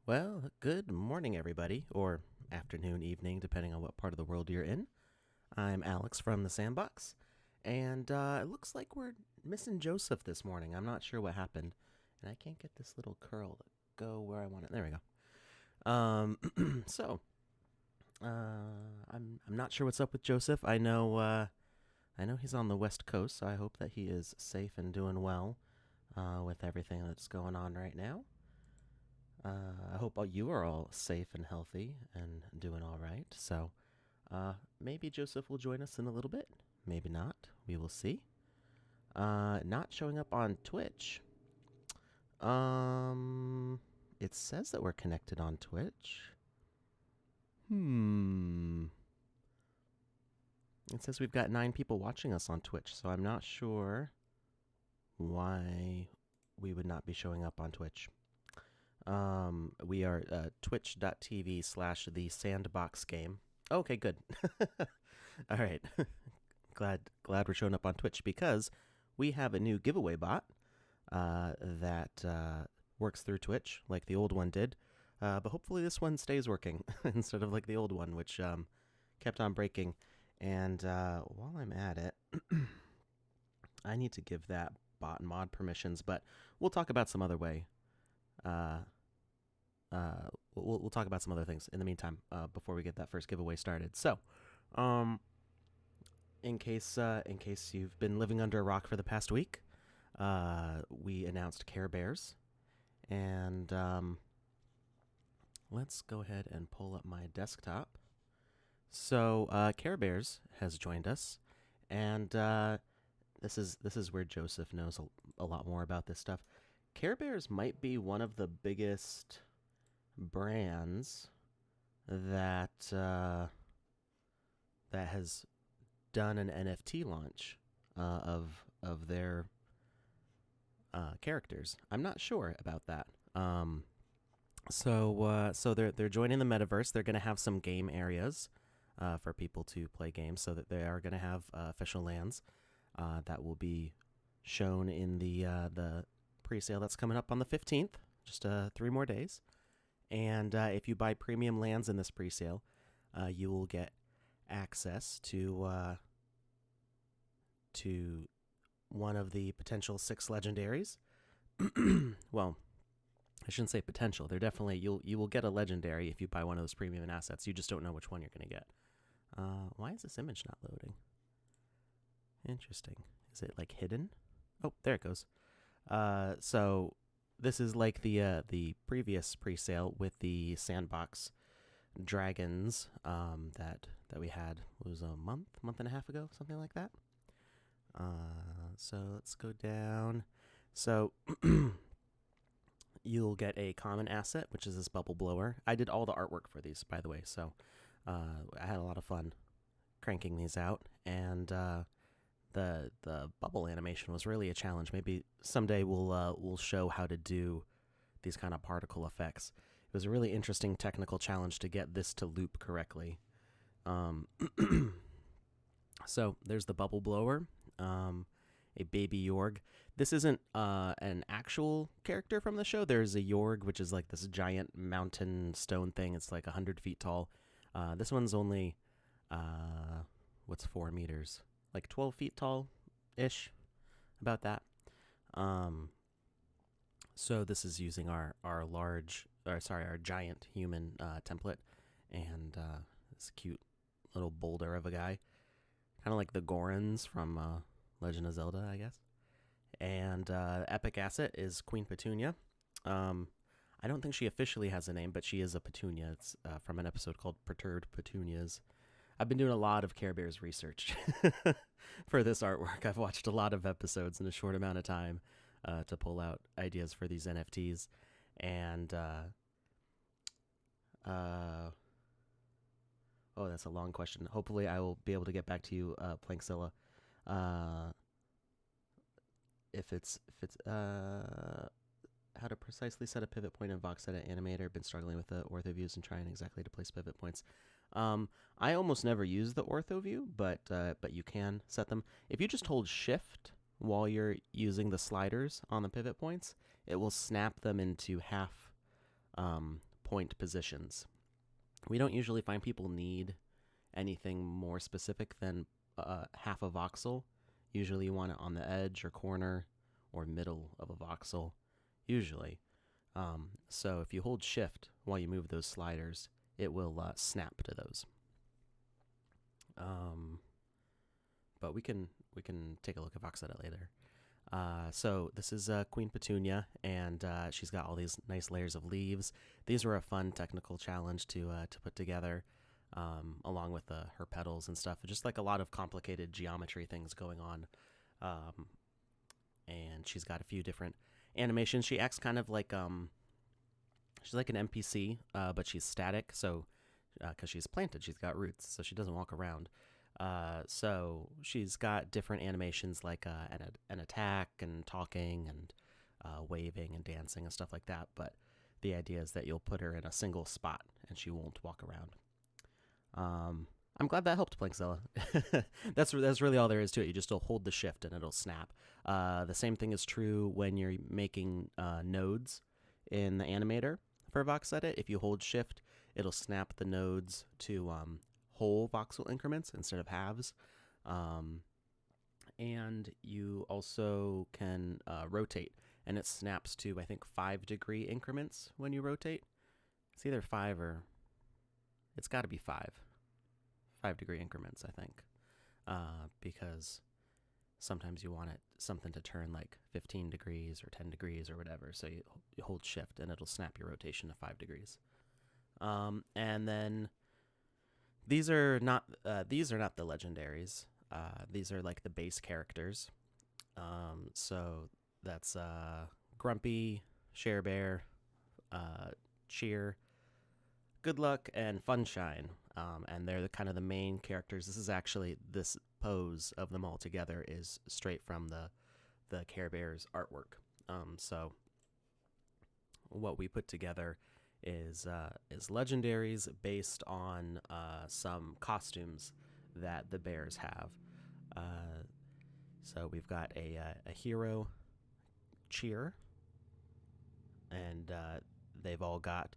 Well, good morning, everybody, or afternoon, evening, depending on what part of the world you're in. I'm Alex from the Sandbox, and it looks like we're missing Joseph this morning. I'm not sure what happened, and I can't get this little curl to go where I want it. There we go. So I'm not sure what's up with Joseph. I know he's on the West Coast, so I hope that he is safe and doing well with everything that's going on right now. I hope all you are all safe and healthy and doing all right. So maybe Joseph will join us in a little bit. Maybe not. We will see. Not showing up on Twitch. Um, it says that we're connected on Twitch. It says we've got 9 people watching us on Twitch, so I'm not sure why we would not be showing up on Twitch. We are twitch.tv/the Sandbox game. Okay, good. All right. glad we're showing up on Twitch because we have a new giveaway bot that works through Twitch like the old one did. But hopefully this one stays working instead of like the old one, which kept on breaking. And while I'm at it, I need to give that bot mod permissions, but we'll talk about some other way. We'll talk about some other things in the meantime before we get that first giveaway started. So, in case you've been living under a rock for the past week, we announced Care Bears, and let's go ahead and pull up my desktop. So, Care Bears has joined us, and this is where Joseph knows a lot more about this stuff. Care Bears might be one of the biggest brands that has done an NFT launch of their characters. I'm not sure about that. So they're joining the metaverse. They're going to have some game areas for people to play games, so that they are going to have official lands that will be shown in the pre-sale that's coming up on the 15th. Just 3 more days. And if you buy premium lands in this pre-sale, you will get access to one of the potential 6 legendaries. Well, I shouldn't say potential. They're definitely you will get a legendary if you buy one of those premium assets. You just don't know which one you're going to get. Why is this image not loading? Interesting. Is it like hidden? Oh, there it goes. So this is like the previous pre-sale with the Sandbox dragons that we had. It was a month and a half ago, something like that. So let's go down. So you'll get a common asset, which is this bubble blower. I did all the artwork for these, by the way, so I had a lot of fun cranking these out, and the bubble animation was really a challenge. Maybe someday we'll show how to do these kind of particle effects. It was a really interesting technical challenge to get this to loop correctly. So there's the bubble blower, a baby Yorg. This isn't an actual character from the show. There's a Yorg, which is like this giant mountain stone thing. It's like 100 feet tall. This one's only, what's 4 meters? Like 12 feet tall-ish, about that. So this is using our giant human template, and this cute little boulder of a guy, kind of like the Gorons from Legend of Zelda, I guess. And epic asset is Queen Petunia. I don't think she officially has a name, but she is a Petunia. It's from an episode called Perturbed Petunias. I've been doing a lot of Care Bears research for this artwork. I've watched a lot of episodes in a short amount of time to pull out ideas for these NFTs. And, oh, that's a long question. Hopefully I will be able to get back to you, Plankzilla. If it's how to precisely set a pivot point in voxel animator. Been struggling with the ortho views and trying exactly to place pivot points. I almost never use the ortho view, but you can set them. If you just hold shift while you're using the sliders on the pivot points, it will snap them into half point positions. We don't usually find people need anything more specific than half a voxel. Usually you want it on the edge or corner or middle of a voxel, usually. So if you hold shift while you move those sliders, it will snap to those. But we can take a look at Vox Edit later. So this is Queen Petunia, and she's got all these nice layers of leaves. These were a fun technical challenge to put together, along with her petals and stuff. Just like a lot of complicated geometry things going on. And she's got a few different animations. She acts kind of like she's like an NPC, but she's static. So because she's planted, she's got roots, so she doesn't walk around. So she's got different animations like an attack and talking and waving and dancing and stuff like that. But the idea is that you'll put her in a single spot and she won't walk around. I'm glad that helped, Plankzilla. That's really all there is to it. You just hold the shift and it'll snap. The same thing is true when you're making nodes in the animator for Vox Edit. If you hold shift, it'll snap the nodes to whole voxel increments instead of halves. And you also can rotate, and it snaps to, I think, 5-degree increments when you rotate. It's either 5 or it's got to be 5-degree increments, I think, because sometimes you want something to turn like 15 degrees or 10 degrees or whatever. So you hold shift and it'll snap your rotation to 5 degrees. And then these are not the legendaries. These are like the base characters. So that's Grumpy, Share Bear, Cheer, Good Luck, and Funshine. And they're kind of the main characters. This pose of them all together is straight from the Care Bears artwork. So what we put together is legendaries based on some costumes that the bears have. So we've got a hero, Cheer, and they've all got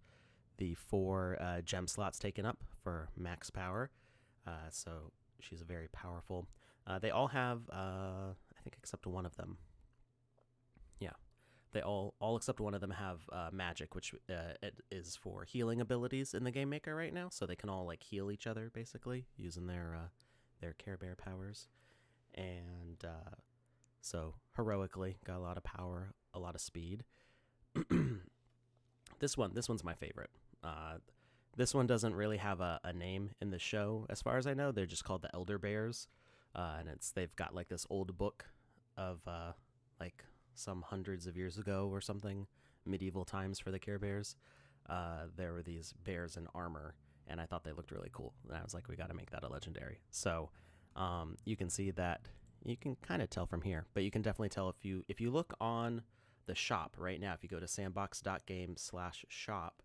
the 4 gem slots taken up for max power. So she's very powerful. They all have, I think, except one of them. Yeah. They all except one of them have magic, which it is for healing abilities in the Game Maker right now. So they can all like heal each other basically using their Care Bear powers. And so heroically got a lot of power, a lot of speed. This one's my favorite. This one doesn't really have a name in the show, as far as I know. They're just called the Elder Bears, and they've got like this old book of like some hundreds of years ago or something, medieval times for the Care Bears. There were these bears in armor, and I thought they looked really cool. And I was like, we got to make that a legendary. So you can see that. You can kind of tell from here, but you can definitely tell if you look on the shop right now. If you go to sandbox.game/shop,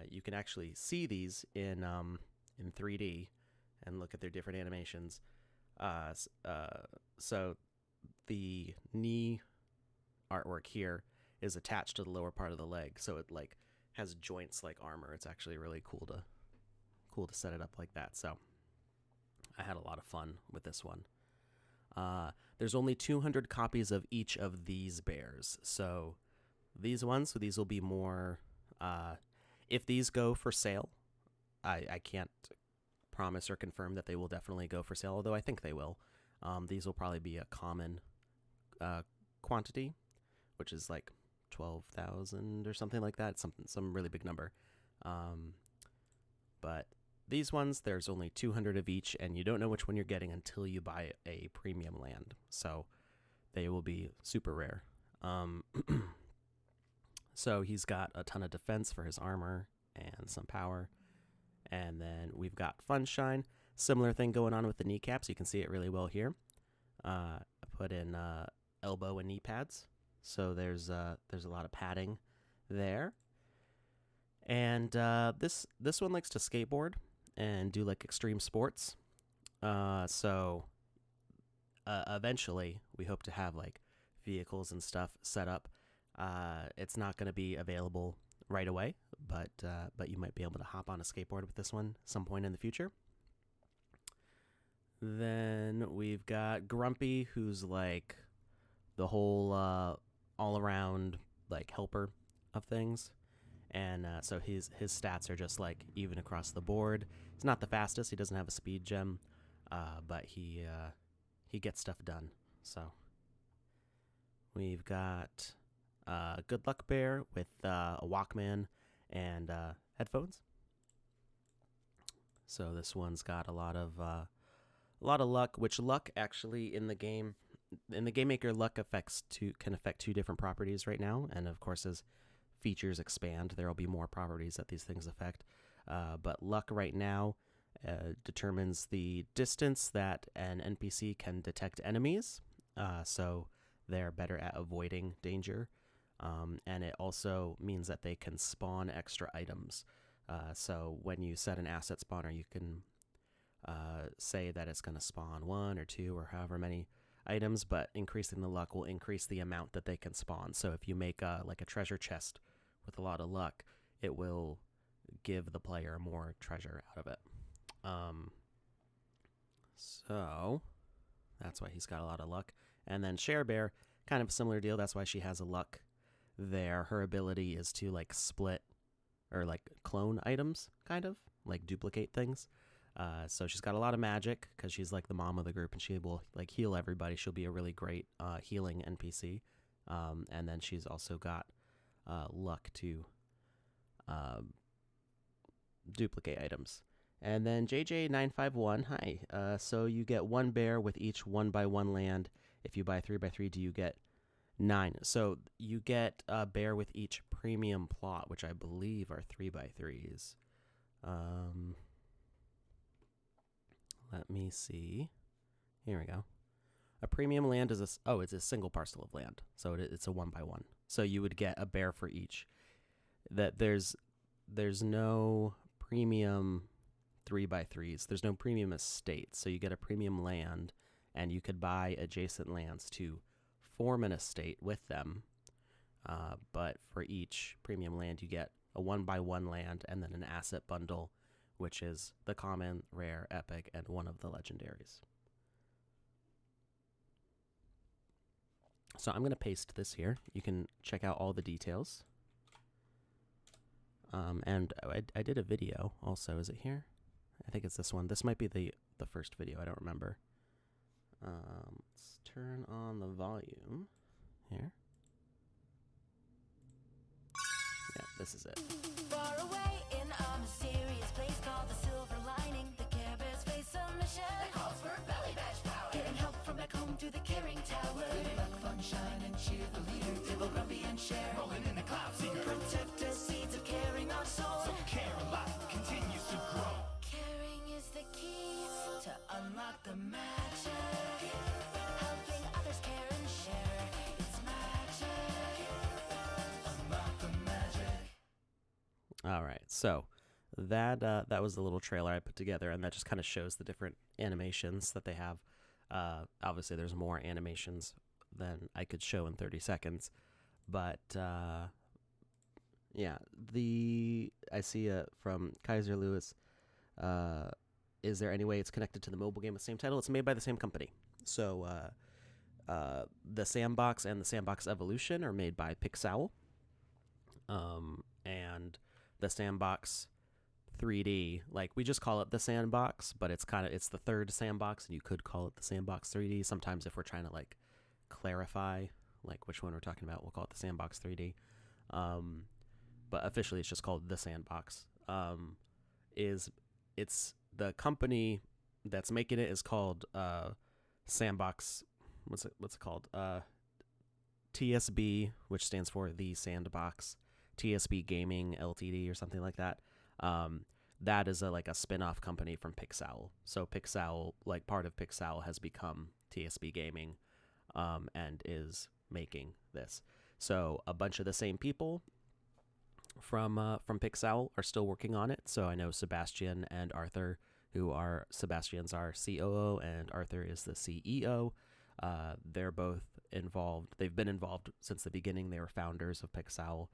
you can actually see these in 3D and look at their different animations. So the knee artwork here is attached to the lower part of the leg, so it like has joints like armor. It's actually really cool to set it up like that. So I had a lot of fun with this one. There's only 200 copies of each of these bears. So these will be more, if these go for sale, I can't promise or confirm that they will definitely go for sale, although I think they will. These will probably be a common quantity, which is like 12,000 or something like that. Some really big number. But these ones, there's only 200 of each, and you don't know which one you're getting until you buy a premium land. So they will be super rare. So he's got a ton of defense for his armor and some power. And then we've got Funshine. Similar thing going on with the kneecaps. You can see it really well here. I put in elbow and knee pads. So there's a lot of padding there. And this one likes to skateboard and do like extreme sports. So eventually we hope to have like vehicles and stuff set up. It's not going to be available right away, but you might be able to hop on a skateboard with this one some point in the future. Then we've got Grumpy, who's like the whole all around like helper of things. And so his stats are just like even across the board. He's not the fastest. He doesn't have a speed gem, but he gets stuff done. So we've got Good Luck Bear with a Walkman and headphones. So this one's got a lot of luck. Which luck actually in the game maker, luck can affect two different properties right now, and of course as features expand, there will be more properties that these things affect. But luck right now determines the distance that an NPC can detect enemies, so they're better at avoiding danger. And it also means that they can spawn extra items. So when you set an asset spawner, you can say that it's going to spawn 1 or 2 or however many items, but increasing the luck will increase the amount that they can spawn. So if you make like a treasure chest with a lot of luck, it will give the player more treasure out of it. So that's why he's got a lot of luck. And then Share Bear, kind of a similar deal. That's why she has a luck there. Her ability is to like split or like clone items, kind of like duplicate things. So she's got a lot of magic because she's like the mom of the group, and she will like heal everybody. She'll be a really great healing NPC. And then she's also got luck to duplicate items. And then JJ951, hi. So you get 1 bear with each 1x1 land. If you buy 3x3, do you get 9? So you get a bear with each premium plot, which I believe are 3x3s. Let me see. Here we go. A premium land is it's a single parcel of land. So it's a 1x1. So you would get a bear for each. That there's no premium 3x3s. There's no premium estate. So you get a premium land, and you could buy adjacent lands to form an estate with them. But for each premium land, you get a 1x1 land and then an asset bundle, which is the common, rare, epic, and one of the legendaries. So I'm going to paste this here. You can check out all the details. And I did a video also. Is it here? I think it's this one. This might be the first video. I don't remember. Let's turn on the volume here. Yeah, this is it. Far away in a mysterious place called the Silver Lining, the Care Bears face a mission that calls for belly badge power. Getting help from back home to the caring tower. Bring back fun, shine, and cheer the leader. Tibble, Grumpy, and Share. Rolling in the cloud seeker. Protect the seeds of caring our soul. So care a lot continues to grow. Caring is the key to unlock the magic. Helping others care and share. It's magic. Unlock the magic. All right, so that was the little trailer I put together, and that just kind of shows the different animations that they have. Obviously, there's more animations than I could show in 30 seconds, but yeah, I see from Kaiser Lewis. Is there any way it's connected to the mobile game with the same title? It's made by the same company. So the Sandbox and the Sandbox Evolution are made by Pixowl. And the Sandbox 3D, like we just call it the Sandbox, but it's the third Sandbox, and you could call it the Sandbox 3D. Sometimes if we're trying to like clarify like which one we're talking about, we'll call it the Sandbox 3D. But officially it's just called the Sandbox. It's the company that's making it is called Sandbox. What's it called? TSB, which stands for the Sandbox. TSB Gaming Ltd or something like that. That is like a spin-off company from Pixowl. So Pixowl, like part of Pixowl, has become TSB Gaming, and is making this. So a bunch of the same people from Pixowl are still working on it. So I know Sebastian and Arthur, Sebastian's our COO and Arthur is the CEO. They're both involved. They've been involved since the beginning. They were founders of Pixowl.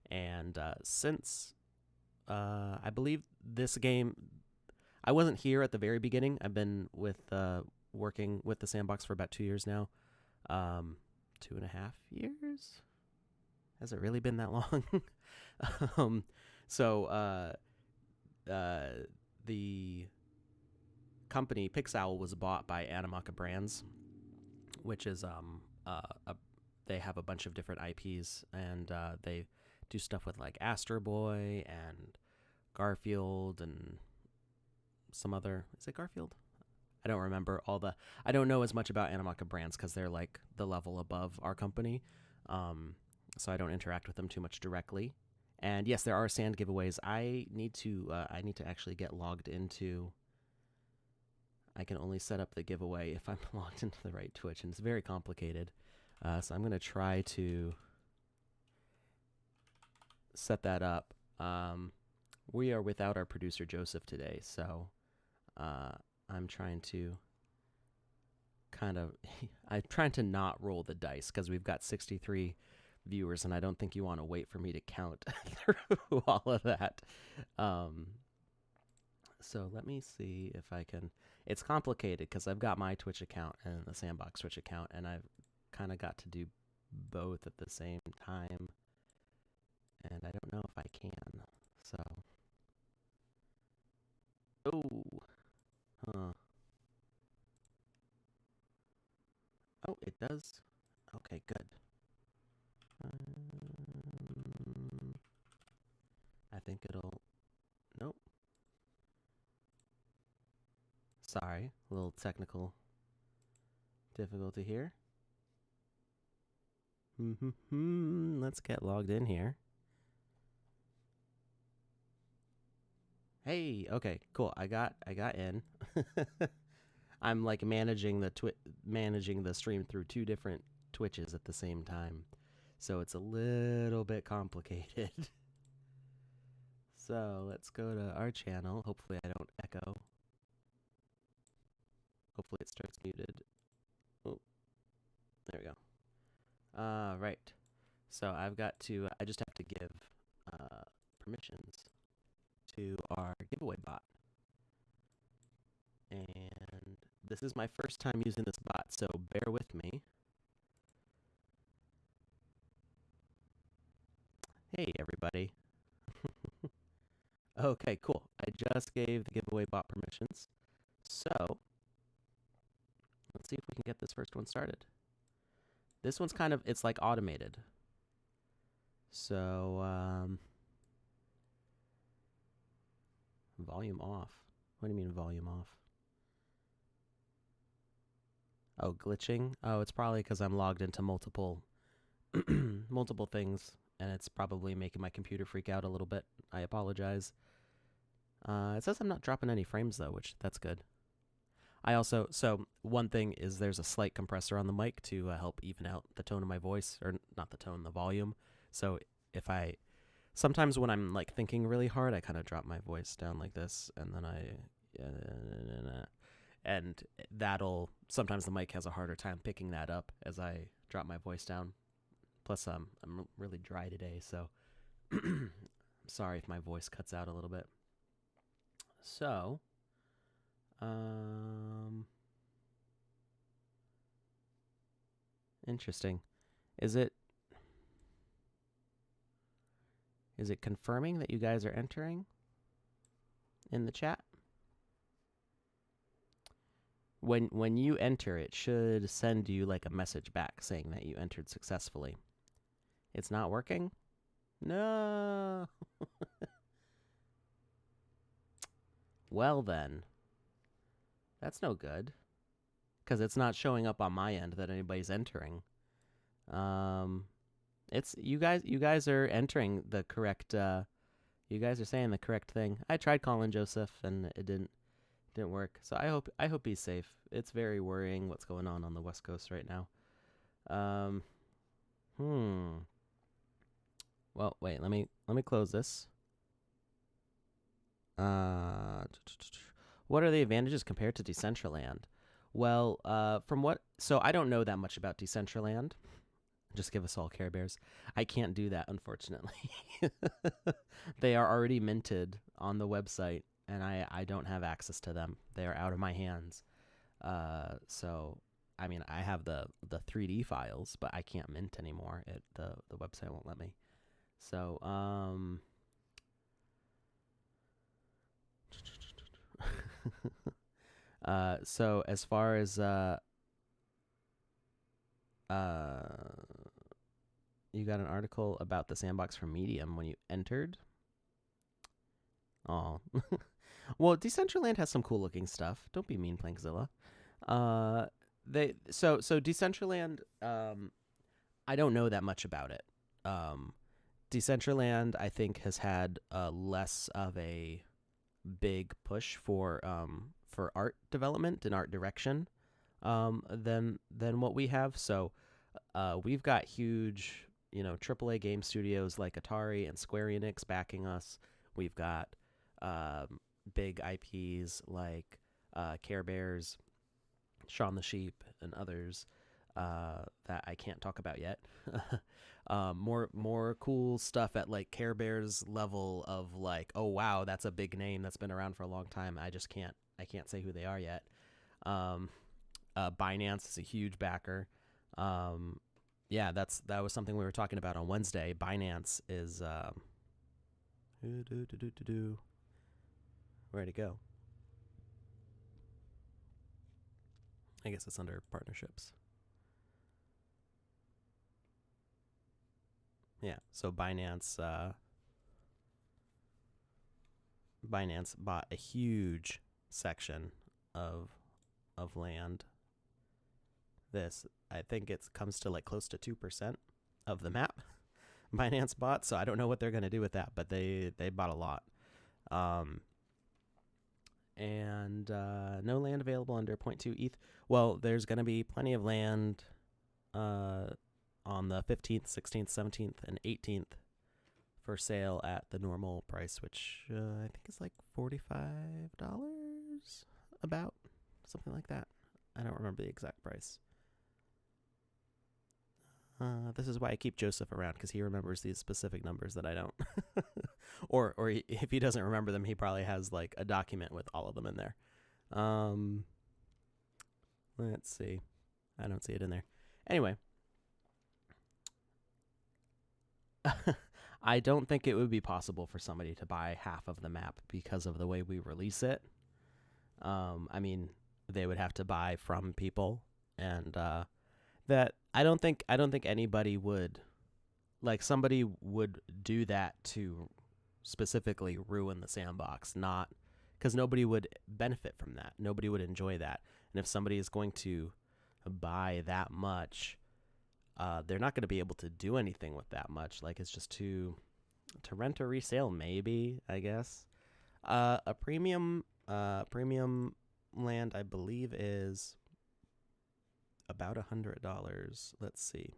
And since I believe this game, I wasn't here at the very beginning. I've been working with the Sandbox for about 2 years now. 2.5 years? Has it really been that long? um, so the company Pixowl was bought by Anamaka Brands, which is they have a bunch of different IPs, and they do stuff with like Astro Boy and Garfield and some other. Is it Garfield? I don't remember I don't know as much about Anamaka Brands because they're like the level above our company, so I don't interact with them too much directly. And yes, there are sand giveaways. I need to actually get logged into. I can only set up the giveaway if I'm logged into the right Twitch, and it's very complicated. So I'm gonna try to set that up. We are without our producer Joseph today, so I'm trying to I'm trying to not roll the dice because we've got 63 viewers, and I don't think you want to wait for me to count through all of that. So let me see if I can. It's complicated because I've got my Twitch account and the Sandbox Twitch account, and I've kind of got to do both at the same time, and I don't know if I can. So, oh, it does. Okay, good. I think it'll. Nope. Sorry, a little technical difficulty here. Let's get logged in here. Hey, okay, cool. I got in. I'm like managing the stream through 2 different Twitches at the same time, so it's a little bit complicated. So let's go to our channel. Hopefully I don't echo. Hopefully it starts muted. Oh, there we go. Right. So I just have to give permissions to our giveaway bot. And this is my first time using this bot, so bear with me. Hey, everybody. Okay, cool. I just gave the giveaway bot permissions. So let's see if we can get this first one started. This one's it's like automated. So, volume off. What do you mean volume off? Oh, glitching? Oh, it's probably because I'm logged into multiple things, and it's probably making my computer freak out a little bit. I apologize. It says I'm not dropping any frames, though, that's good. So one thing is there's a slight compressor on the mic to help even out the tone of my voice, or not the tone, the volume. So sometimes when I'm like thinking really hard, I kind of drop my voice down like this, and then and sometimes the mic has a harder time picking that up as I drop my voice down. Plus, I'm really dry today, so I'm sorry if my voice cuts out a little bit. So, interesting. Is it confirming that you guys are entering in the chat? When you enter, it should send you like a message back saying that you entered successfully. It's not working? No. Well then, that's no good, because it's not showing up on my end that anybody's entering. It's you guys are entering the correct. You guys are saying the correct thing. I tried calling Joseph and it didn't work. So I hope he's safe. It's very worrying what's going on the West Coast right now. Well, wait. Let me close this. What are the advantages compared to Decentraland? Well, so I don't know that much about Decentraland. Just give us all Care Bears. I can't do that, unfortunately. They are already minted on the website, and I don't have access to them. They are out of my hands. So, I mean, I have the 3D files, but I can't mint anymore. The website won't let me. So, so as far as you got an article about the Sandbox from Medium when you entered. Oh, well, Decentraland has some cool looking stuff. Don't be mean, Plankzilla. So Decentraland. I don't know that much about it. Decentraland, I think, has had less of a big push for art development and art direction than what we have. So we've got huge, AAA game studios like Atari and Square Enix backing us. We've got big IPs like Care Bears, Shaun the Sheep, and others that I can't talk about yet. More cool stuff at like Care Bears level of like, oh wow, that's a big name that's been around for a long time. I can't say who they are yet. Binance is a huge backer. Yeah, that was something we were talking about on Wednesday. Binance is where'd it go? I guess it's under partnerships. Yeah, so Binance bought a huge section of land. I think it comes to like close to 2% of the map Binance bought, so I don't know what they're going to do with that, but they bought a lot. And no land available under 0.2 ETH. Well, there's going to be plenty of land on the 15th, 16th, 17th, and 18th for sale at the normal price, which I think is like $45, about something like that. I don't remember the exact price. This is why I keep Joseph around, because he remembers these specific numbers that I don't. or if he doesn't remember them, he probably has like a document with all of them in there. Let's see. I don't see it in there. Anyway. I don't think it would be possible for somebody to buy half of the map because of the way we release it. I mean, they would have to buy from people, and that I don't think anybody would, like, somebody would do that to specifically ruin the sandbox, not because nobody would benefit from that. Nobody would enjoy that. And if somebody is going to buy that much, they're not going to be able to do anything with that much. Like, it's just to rent or resale, maybe, I guess. A premium land, I believe, is about $100. Let's see.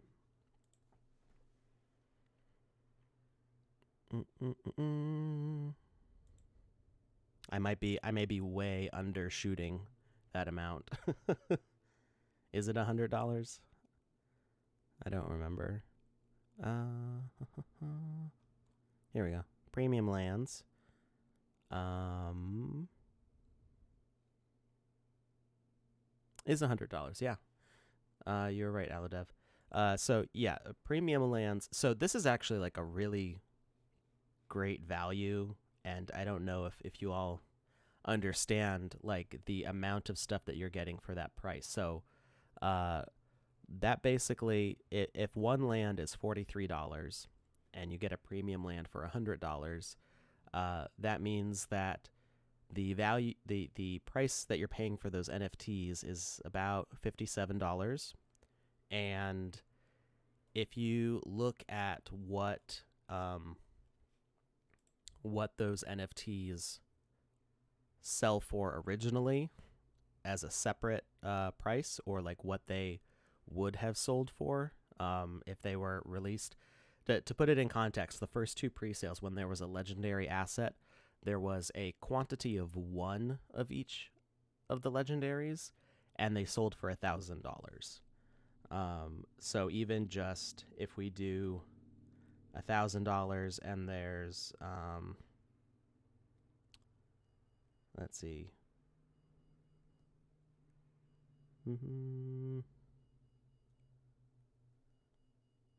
I may be way undershooting that amount. Is it $100? I don't remember. Here we go. Premium lands. Is $100? Yeah. You're right, Aladev. So yeah, premium lands. So this is actually like a really great value, and I don't know if you all understand like the amount of stuff that you're getting for that price. So that basically, if one land is $43 and you get a premium land for $100, that means that the value, the price that you're paying for those NFTs is about $57. And if you look at what those NFTs sell for originally as a separate price, or like what they would have sold for if they were released. To put it in context, the first two pre-sales, when there was a legendary asset, there was a quantity of one of each of the legendaries, and they sold for $1,000. So even just if we do $1,000 and there's let's see.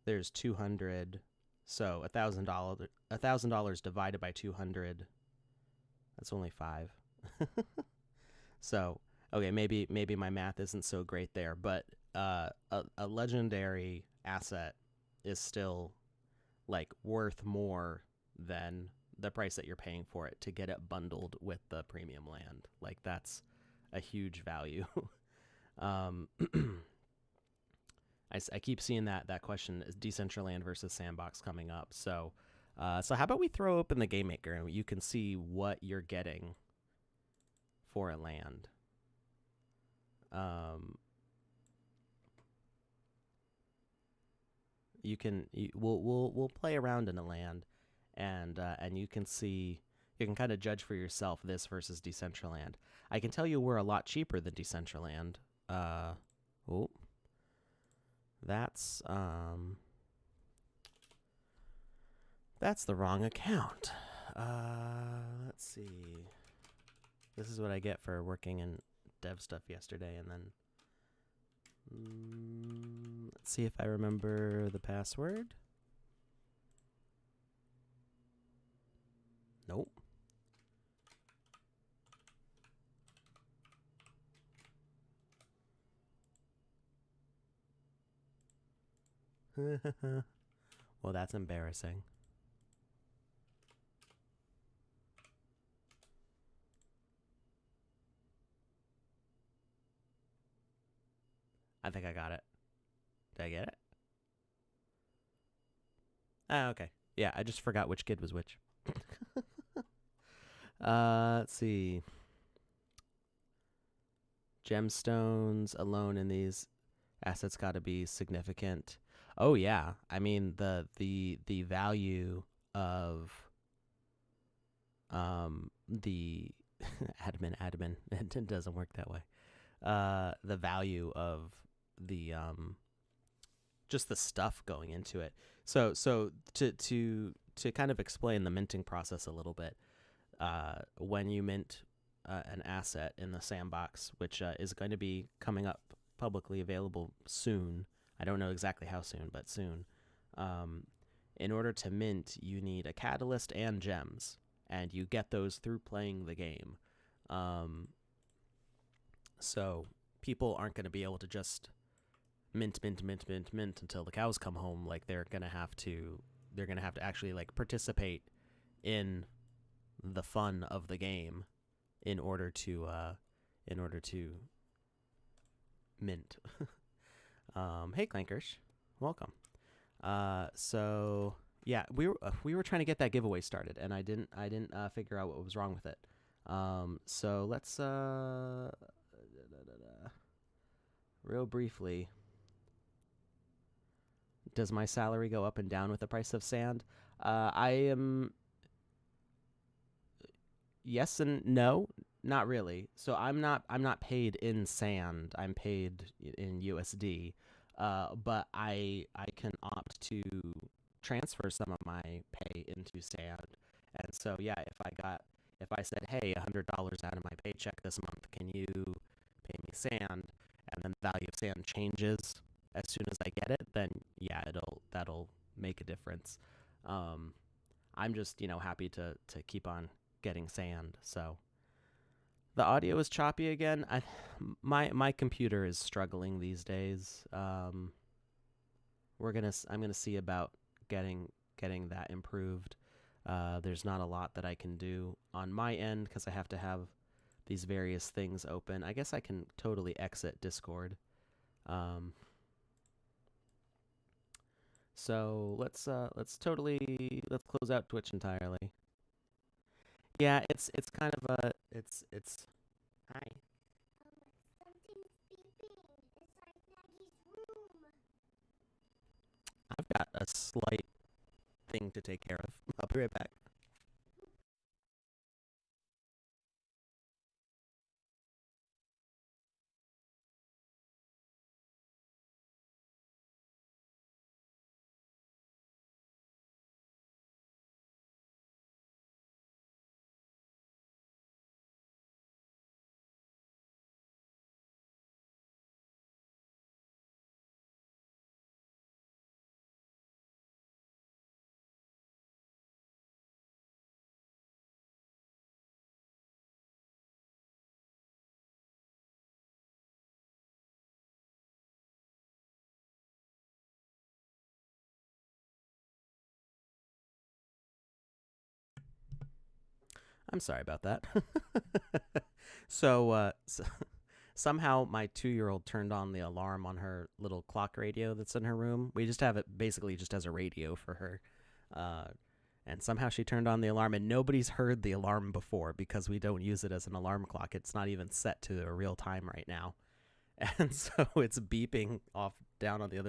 There's 200. So $1,000 divided by 200. That's only 5. So okay, maybe my math isn't so great there, but a legendary asset is still like worth more than the price that you're paying for it to get it bundled with the premium land. Like that's a huge value. um, I keep seeing that question is Decentraland versus Sandbox coming up. So how about we throw open the Game Maker and you can see what you're getting for a land. We'll play around in a land, and you can see, you can kind of judge for yourself this versus Decentraland. I can tell you we're a lot cheaper than Decentraland. Oh, that's the wrong account. Let's see. This is what I get for working in dev stuff yesterday, and then let's see if I remember the password. Nope. Well, that's embarrassing. I think I got it. Did I get it? Ah, okay. Yeah, I just forgot which kid was which. Let's see. Gemstones alone in these assets got to be significant. Oh yeah, I mean the value of the admin it doesn't work that way. The value of the just the stuff going into it. So to kind of explain the minting process a little bit, when you mint an asset in the Sandbox, which is going to be coming up publicly available soon. I don't know exactly how soon, but soon. In order to mint, you need a catalyst and gems, and you get those through playing the game. So people aren't going to be able to just mint until the cows come home. Like they're going to have to actually like participate in the fun of the game in order to mint. Hey Clankers, welcome. So yeah, we were trying to get that giveaway started, and I didn't figure out what was wrong with it. So let's real briefly. Does my salary go up and down with the price of sand? I am. Yes and no, not really. So I'm not paid in sand. I'm paid in USD. But I can opt to transfer some of my pay into sand. And so yeah, if I said, hey, $100 out of my paycheck this month, can you pay me sand? And then the value of sand changes as soon as I get it, then yeah, that'll make a difference. I'm just happy to keep on getting sand. So the audio is choppy again. My computer is struggling these days. I'm gonna see about getting that improved. There's not a lot that I can do on my end because I have to have these various things open. I guess I can totally exit Discord. So let's close out Twitch entirely. Yeah, it's kind of a it's hi. Something's beeping inside Maggie's room. I've got a slight thing to take care of. I'll be right back. I'm sorry about that. So somehow my 2-year-old turned on the alarm on her little clock radio that's in her room. We just have it basically just as a radio for her. And somehow she turned on the alarm, and nobody's heard the alarm before because we don't use it as an alarm clock. It's not even set to a real time right now. And so it's beeping off down on the other side